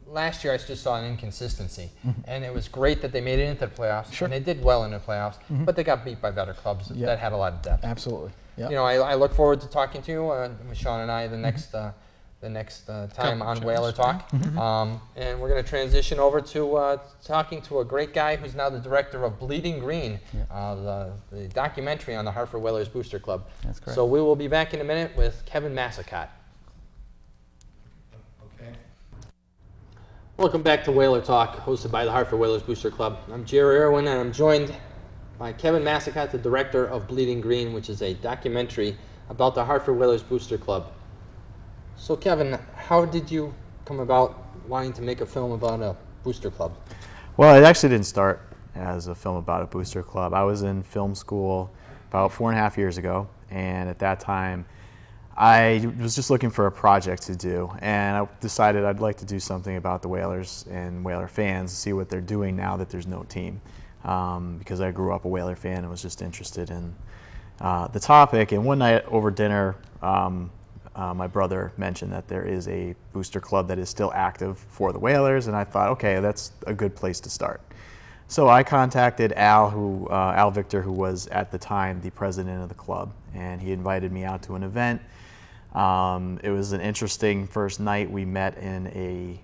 Last year I just saw an inconsistency, and it was great that they made it into the playoffs, Sure. and they did well in the playoffs, but they got beat by better clubs that had a lot of depth. Absolutely. Yep. I look forward to talking to you with Sean and I the next time on Whaler Talk, and we're going to transition over to talking to a great guy who's now the director of Bleeding Green, the documentary on the Hartford Whalers Booster Club. That's correct. So we will be back in a minute with Kevin Massicotte. Welcome back to Whaler Talk, hosted by the Hartford Whalers Booster Club. I'm Jerry Irwin, and I'm joined by Kevin Massicotte, the director of Bleeding Green, which is a documentary about the Hartford Whalers Booster Club. So, Kevin, how did you come about wanting to make a film about a booster club? Well, it actually didn't start as a film about a booster club. I was in film school about 4.5 years ago, and at that time, I was just looking for a project to do, and I decided I'd like to do something about the Whalers and Whaler fans, see what they're doing now that there's no team. Because I grew up a Whaler fan and was just interested in the topic. And one night over dinner, my brother mentioned that there is a booster club that is still active for the Whalers, and I thought, okay, that's a good place to start. So I contacted Al Victor, who was at the time the president of the club, and he invited me out to an event. It was an interesting first night. We met in a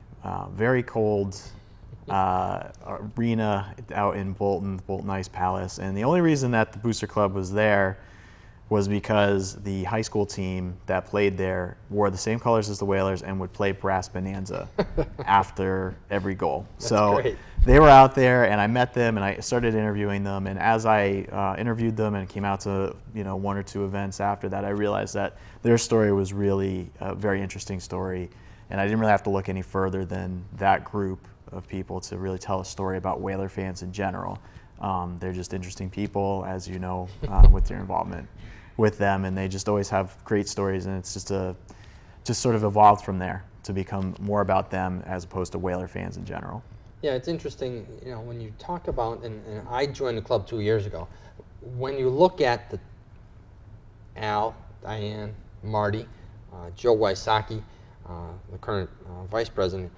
very cold arena out in Bolton Ice Palace, and the only reason that the booster club was there was because the high school team that played there wore the same colors as the Whalers and would play Brass Bonanza after every goal. So great. They were out there, and I met them, and I started interviewing them. And as I interviewed them and came out to 1 or 2 events after that, I realized that their story was really a very interesting story, and I didn't really have to look any further than that group of people to really tell a story about Whaler fans in general. They're just interesting people, as you know, with your involvement with them, and they just always have great stories, and it's just sort of evolved from there to become more about them as opposed to Whaler fans in general. Yeah, it's interesting, when you talk about, and I joined the club 2 years ago, when you look at Al, Diane, Marty, Joe Wysocki, the current vice president,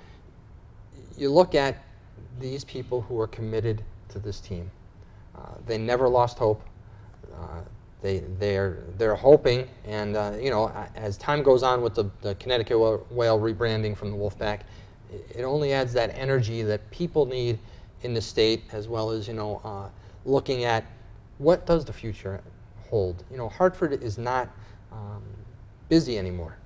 you look at these people who are committed to this team. They never lost hope. They're hoping, and as time goes on with the Connecticut Whale rebranding from the Wolfpack, it only adds that energy that people need in the state, as well as looking at what does the future hold. Hartford is not busy anymore.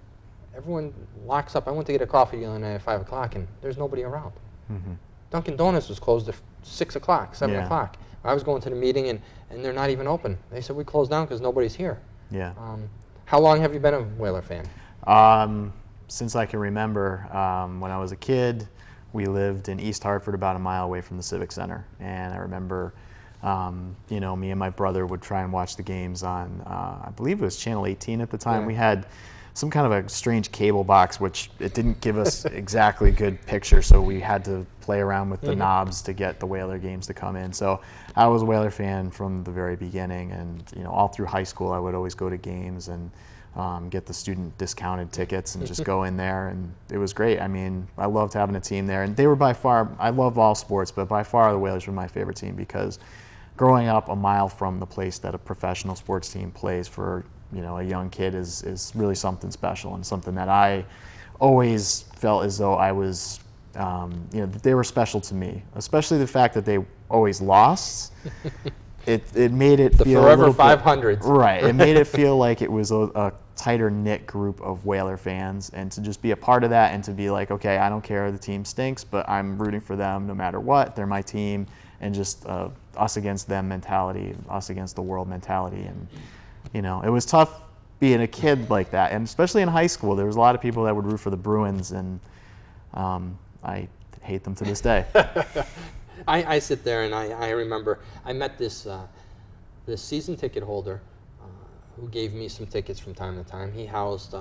Everyone locks up. I went to get a coffee the other night at 5 o'clock, and there's nobody around. Mm-hmm. Dunkin' Donuts was closed at 6 o'clock, 7 o'clock. I was going to the meeting, and they're not even open. They said we closed down because nobody's here. Yeah. How long have you been a Whaler fan? Since I can remember, when I was a kid, we lived in East Hartford, about a mile away from the Civic Center, and I remember, me and my brother would try and watch the games on, I believe it was Channel 18 at the time. Yeah. We had some kind of a strange cable box, which it didn't give us exactly good picture, so we had to play around with the knobs to get the Whaler games to come in. So I was a Whaler fan from the very beginning, and all through high school I would always go to games and get the student discounted tickets and just go in there, and it was great. I mean, I loved having a team there, and they were by far, I love all sports, but by far the Whalers were my favorite team because growing up a mile from the place that a professional sports team plays for, you know, a young kid is really something special, and something that I always felt as though I was, you know, that they were special to me, especially the fact that they always lost. It made it The feel forever a little 500s. right. It made it feel like it was a tighter knit group of Whaler fans, and to just be a part of that and to be like, okay, I don't care, the team stinks, but I'm rooting for them no matter what. They're my team, and just us against them mentality, us against the world mentality. And you know, it was tough being a kid like that, and especially in high school, there was a lot of people that would root for the Bruins, and I hate them to this day. I sit there and I remember I met this season ticket holder who gave me some tickets from time to time. He housed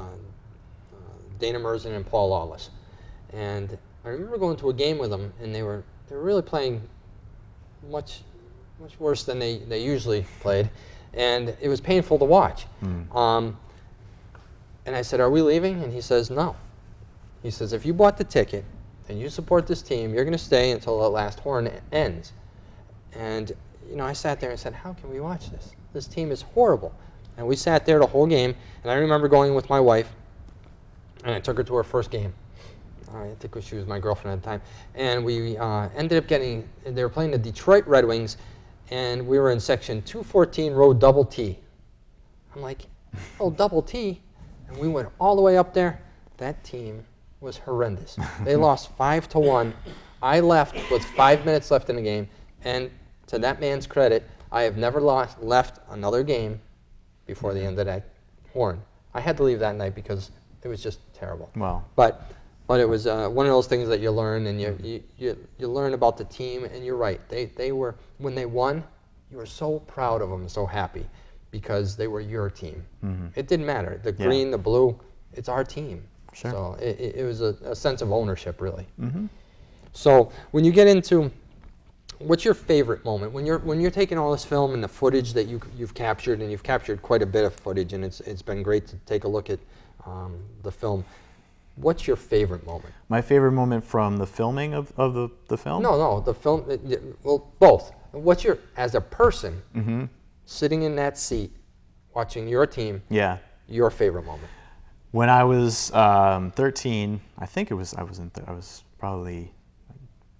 Dana Merzen and Paul Lawless, and I remember going to a game with them, and they were really playing much worse than they usually played, and it was painful to watch. And I said, "Are we leaving?" And he says, "No." He says, "If you bought the ticket and you support this team, you're going to stay until the last horn ends." And you know, I sat there and said, "How can we watch this? This team is horrible." And we sat there the whole game, and I remember going with my wife, and I took her to her first game. I think she was my girlfriend at the time. And we ended up getting, they were playing the Detroit Red Wings, and we were in section 214, row double T. I'm like, oh, double T? And we went all the way up there. That team was horrendous. They lost 5-1. I left with 5 minutes left in the game, and to that man's credit, I have never left another game before the end of that horn. I had to leave that night because it was just terrible. Wow. But it was one of those things that you learn, and you learn about the team, and you're right. They were, when they won, you were so proud of them and so happy because they were your team. It didn't matter. The green, the blue, it's our team. Sure. So it was a sense of ownership, really. So when you get into, what's your favorite moment when you're taking all this film and the footage that you've captured, and you've captured quite a bit of footage, and it's been great to take a look at the film. What's your favorite moment? My favorite moment from the filming of the film? No, the film. Well, both. What's your, as a person, sitting in that seat, watching your team? Yeah. Your favorite moment. When I was 13, I think it was. I was probably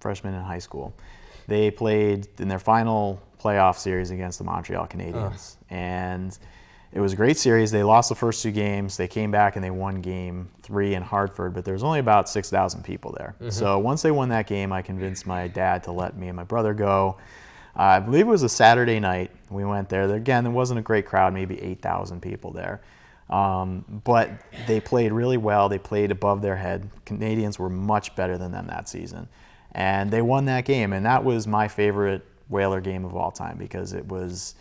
freshman in high school. They played in their final playoff series against the Montreal Canadiens, and it was a great series. They lost the first 2 games. They came back and they won game 3 in Hartford, but there was only about 6,000 people there. So once they won that game, I convinced my dad to let me and my brother go. I believe it was a Saturday night. We went there. Again, there wasn't a great crowd, maybe 8,000 people there. But they played really well. They played above their head. Canadians were much better than them that season. And they won that game, and that was my favorite Whaler game of all time because it was,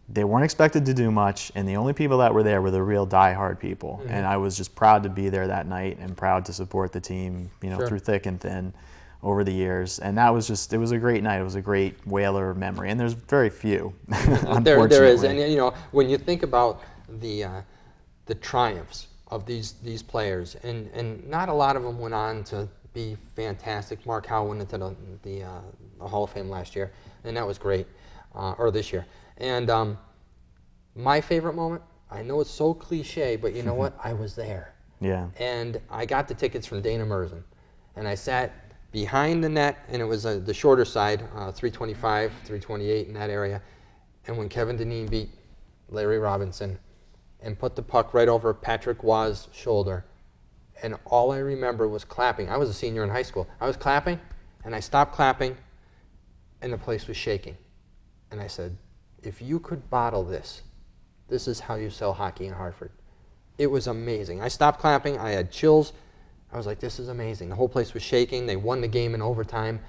they weren't expected to do much, and the only people that were there were the real die-hard people. And I was just proud to be there that night and proud to support the team, you know, through thick and thin over the years. And that was just, it was a great night. It was a great Whaler memory, and there's very few, unfortunately. There is, and you know, when you think about the triumphs of these players, and not a lot of them went on to be fantastic. Mark Howe went into the Hall of Fame last year, and that was great, or this year. And my favorite moment, I know it's so cliche, but you know what? I was there. Yeah. And I got the tickets from Dana Merzen, and I sat behind the net, and it was the shorter side, 325, 328 in that area. And when Kevin Dineen beat Larry Robinson and put the puck right over Patrick Waugh's shoulder, and all I remember was clapping. I was a senior in high school. I was clapping, and I stopped clapping, and the place was shaking. And I said, if you could bottle this, this is how you sell hockey in Hartford. It was amazing. I stopped clapping. I had chills. I was like, this is amazing. The whole place was shaking. They won the game in overtime,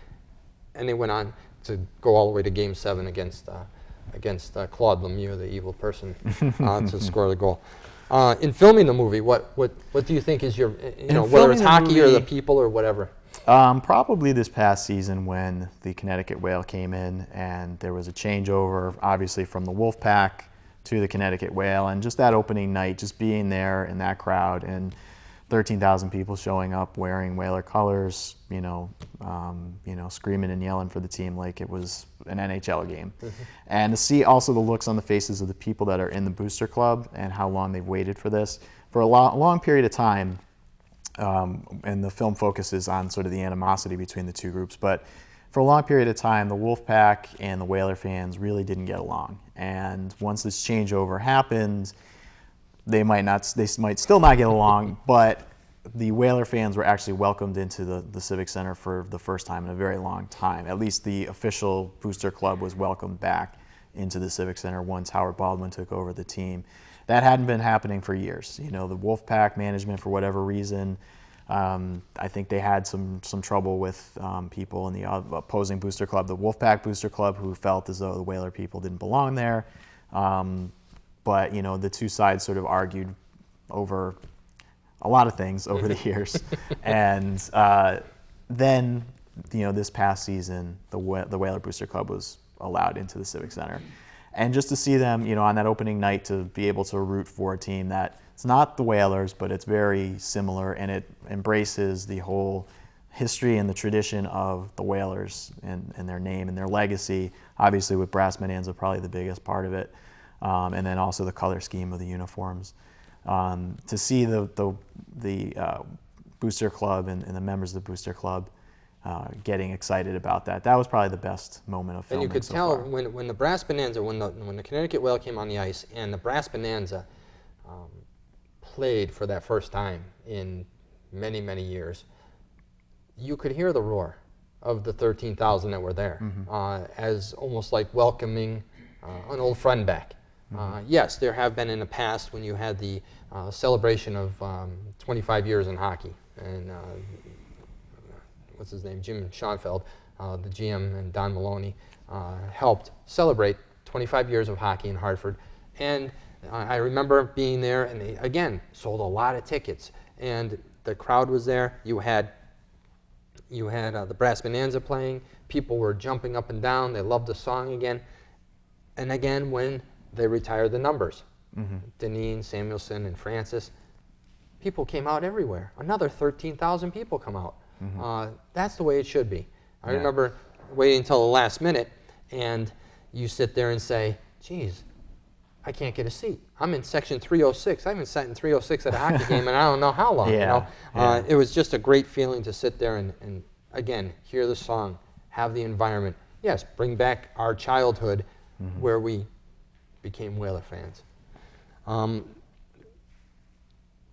and they went on to go all the way to Game 7 against Claude Lemieux, the evil person, to score the goal. In filming the movie, what do you think is your, you know, whether it's hockey or the people or whatever? Probably this past season when the Connecticut Whale came in and there was a changeover, obviously from the Wolfpack to the Connecticut Whale, and just that opening night, just being there in that crowd and 13,000 people showing up wearing Whaler colors, screaming and yelling for the team like it was an NHL game. And to see also the looks on the faces of the people that are in the booster club and how long they've waited for this for a long period of time. And the film focuses on sort of the animosity between the two groups, but for a long period of time, the Wolfpack and the Whaler fans really didn't get along. And once this changeover happened, they might still not get along, but the Whaler fans were actually welcomed into the Civic Center for the first time in a very long time. At least the official booster club was welcomed back into the Civic Center once Howard Baldwin took over the team. That hadn't been happening for years. The Wolfpack management, for whatever reason, I think they had some trouble with people in the opposing booster club, the Wolfpack booster club, who felt as though the Whaler people didn't belong there. But the two sides sort of argued over a lot of things over the years. And then, this past season, the Whaler Booster Club was allowed into the Civic Center. And just to see them, on that opening night, to be able to root for a team that it's not the Whalers, but it's very similar, and it embraces the whole history and the tradition of the Whalers and their name and their legacy, obviously with brass bonanza probably the biggest part of it, and then also the color scheme of the uniforms. To see the booster club and the members of the booster club getting excited about that was probably the best moment of filming. And you could so tell far. when the brass bonanza, when the Connecticut Whale came on the ice and the brass bonanza played for that first time in many, many years, you could hear the roar of the 13,000 that were there, as almost like welcoming an old friend back. Yes, there have been in the past when you had the celebration of 25 years in hockey, and what's his name, Jim Schoenfeld, the GM, and Don Maloney helped celebrate 25 years of hockey in Hartford. And I remember being there, and they, again, sold a lot of tickets, and the crowd was there. You had the brass bonanza playing. People were jumping up and down. They loved the song again. And again, when they retired the numbers, Deneen, Samuelson, and Francis, people came out everywhere. Another 13,000 people come out. That's the way it should be. I remember waiting until the last minute, and you sit there and say, geez, I can't get a seat. I'm in section 306. I haven't sat in 306 at a hockey game in I don't know how long. It was just a great feeling to sit there and again, hear the song, have the environment. Yes, bring back our childhood where we became Whaler fans.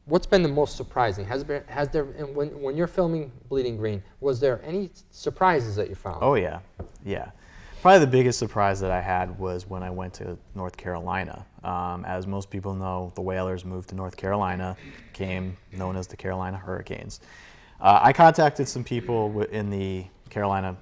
What's been the most surprising? Has there, when you're filming Bleeding Green, was there any surprises that you found? Oh yeah. Probably the biggest surprise that I had was when I went to North Carolina. As most people know, the Whalers moved to North Carolina, became known as the Carolina Hurricanes. I contacted some people in the Carolina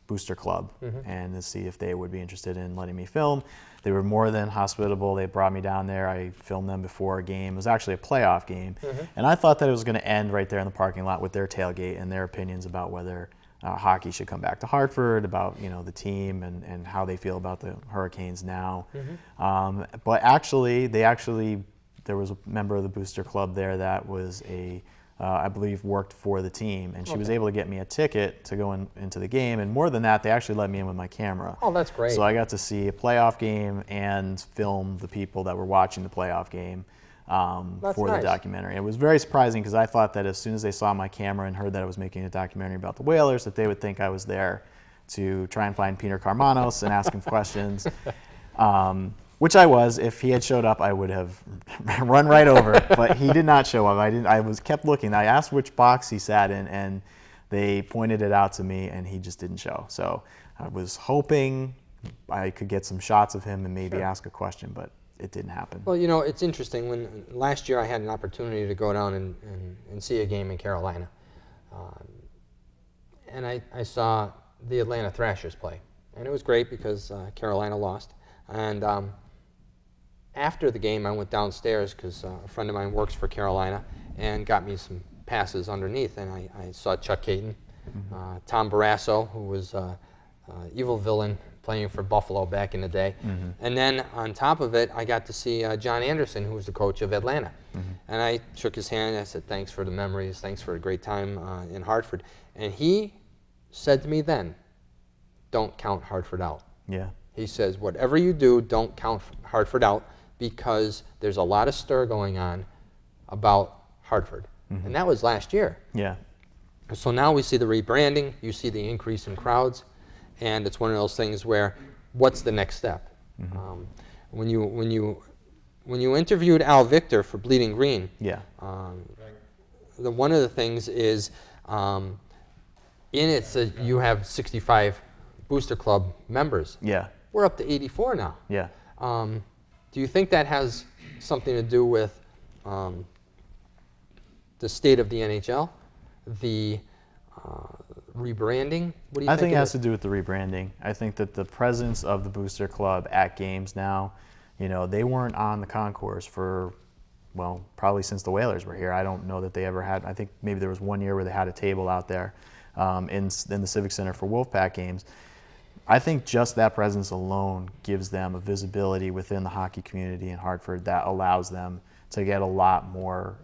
Booster Club and to see if they would be interested in letting me film. They were more than hospitable. They brought me down there. I filmed them before a game. It was actually a playoff game. And I thought that it was going to end right there in the parking lot with their tailgate and their opinions about whether hockey should come back to Hartford, about the team and how they feel about the Hurricanes now. But actually, there was a member of the Booster Club there that was I believe worked for the team, and she was able to get me a ticket to go into the game. And more than that, they actually let me in with my camera. Oh, that's great. So I got to see a playoff game and film the people that were watching the playoff game for the documentary. It was very surprising because I thought that as soon as they saw my camera and heard that I was making a documentary about the Whalers, that they would think I was there to try and find Peter Karmanos and ask him questions. Which I was. If he had showed up, I would have run right over. But he did not show up. I kept looking. I asked which box he sat in, and they pointed it out to me, and he just didn't show. So I was hoping I could get some shots of him and maybe ask a question, but it didn't happen. Well, it's interesting. When last year I had an opportunity to go down and see a game in Carolina, and I saw the Atlanta Thrashers play, and it was great because Carolina lost. And after the game, I went downstairs because a friend of mine works for Carolina and got me some passes underneath. And I saw Chuck Caton, Tom Barrasso, who was evil villain playing for Buffalo back in the day. And then on top of it, I got to see John Anderson, who was the coach of Atlanta. And I shook his hand. I said, thanks for the memories. Thanks for a great time in Hartford. And he said to me then, don't count Hartford out. Yeah. He says, whatever you do, don't count Hartford out, because there's a lot of stir going on about Hartford. And that was last year. Yeah. So now we see the rebranding, you see the increase in crowds, and it's one of those things where, what's the next step? When you interviewed Al Victor for Bleeding Green, Yeah. one of the things is, in it, you have 65 Booster Club members. Yeah. We're up to 84 now. Yeah. Do you think that has something to do with the state of the NHL, the rebranding? What do you I think? think it has to do with the rebranding. I think that the presence of the Booster Club at games now, they weren't on the concourse for, well, probably since the Whalers were here. I don't know that they ever had. I think maybe there was one year where they had a table out there in the Civic Center for Wolfpack games. I think just that presence alone gives them a visibility within the hockey community in Hartford that allows them to get a lot more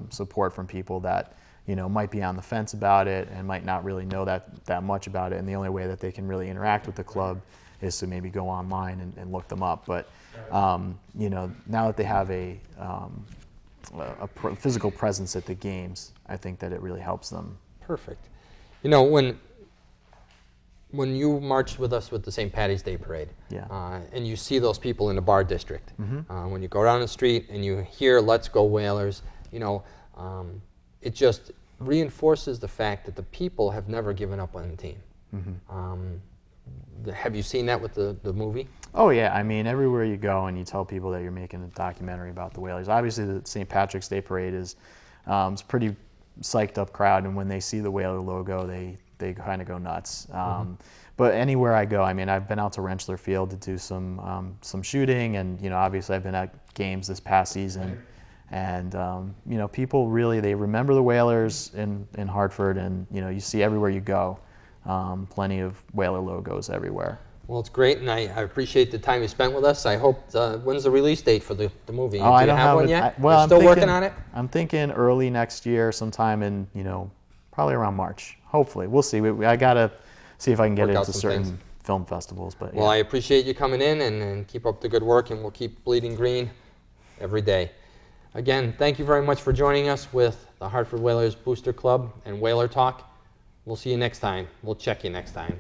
support from people that might be on the fence about it and might not really know that much about it. And the only way that they can really interact with the club is to maybe go online and look them up. But now that they have a physical presence at the games, I think that it really helps them. Perfect. When you marched with us with the St. Patty's Day Parade, and you see those people in the bar district, when you go down the street and you hear "Let's Go Whalers," it just reinforces the fact that the people have never given up on the team. Have you seen that with the movie? Oh yeah, I mean, everywhere you go and you tell people that you're making a documentary about the Whalers, obviously the St. Patrick's Day Parade is it's a pretty psyched up crowd, and when they see the Whaler logo, they kind of go nuts. But anywhere I go, I mean, I've been out to Rentschler Field to do some shooting, and obviously I've been at games this past season, and people really, they remember the Whalers in Hartford, and you see everywhere you go, plenty of Whaler logos everywhere. Well, it's great, and I appreciate the time you spent with us. I hope, when's the release date for the movie? Oh, I Do you don't have one it. yet? Well, You're I'm still thinking, working on it? I'm thinking early next year, sometime in, probably around March. Hopefully, we'll see. I gotta see if I can get Work out into some certain things. film festivals. But Well, I appreciate you coming in, and keep up the good work, and we'll keep bleeding green every day. Again, thank you very much for joining us with the Hartford Whalers Booster Club and Whaler Talk. We'll see you next time. We'll check you next time.